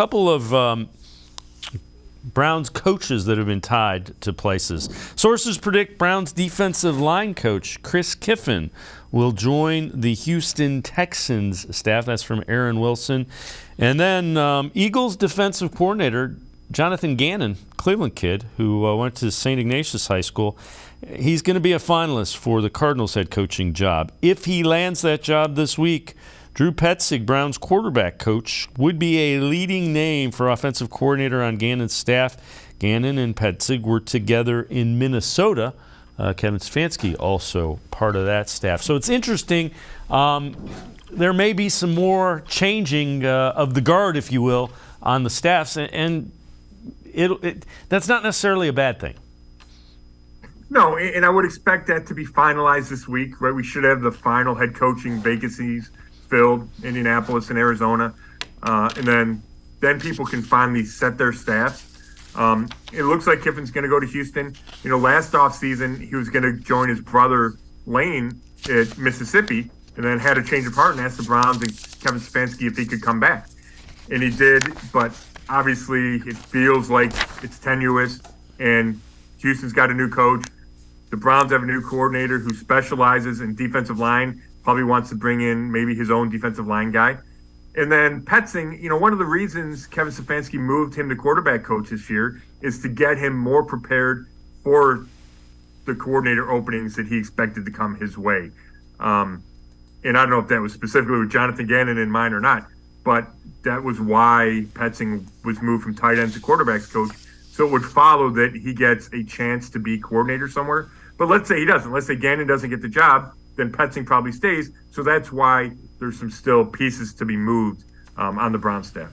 couple of Browns coaches that have been tied to places. Sources predict Browns defensive line coach Chris Kiffin will join the Houston Texans staff. That's from Aaron Wilson. And then Eagles defensive coordinator Jonathan Gannon, Cleveland kid, who went to St. Ignatius High School. He's going to be a finalist for the Cardinals head coaching job. If he lands that job this week, Drew Petzing, Browns quarterback coach, would be a leading name for offensive coordinator on Gannon's staff. Gannon and Petzing were together in Minnesota. Kevin Stefanski also part of that staff. So it's interesting. There may be some more changing of the guard, if you will, on the staffs, and that's not necessarily a bad thing. No, and I would expect that to be finalized this week, right? We should have the final head coaching vacancies filled, Indianapolis and Arizona, and then people can finally set their staffs. It looks like Kiffin's going to go to Houston. Last offseason, he was going to join his brother Lane at Mississippi, and then had a change of heart and asked the Browns and Kevin Stefanski if he could come back. And he did, but obviously it feels like it's tenuous, and Houston's got a new coach. The Browns have a new coordinator who specializes in defensive line, probably wants to bring in maybe his own defensive line guy. And then Petzing, one of the reasons Kevin Stefanski moved him to quarterback coach this year is to get him more prepared for the coordinator openings that he expected to come his way. And I don't know if that was specifically with Jonathan Gannon in mind or not, but that was why Petzing was moved from tight end to quarterbacks coach. So it would follow that he gets a chance to be coordinator somewhere. But let's say he doesn't. Let's say Gannon doesn't get the job, then Petzing probably stays. So that's why there's some still pieces to be moved on the Browns staff.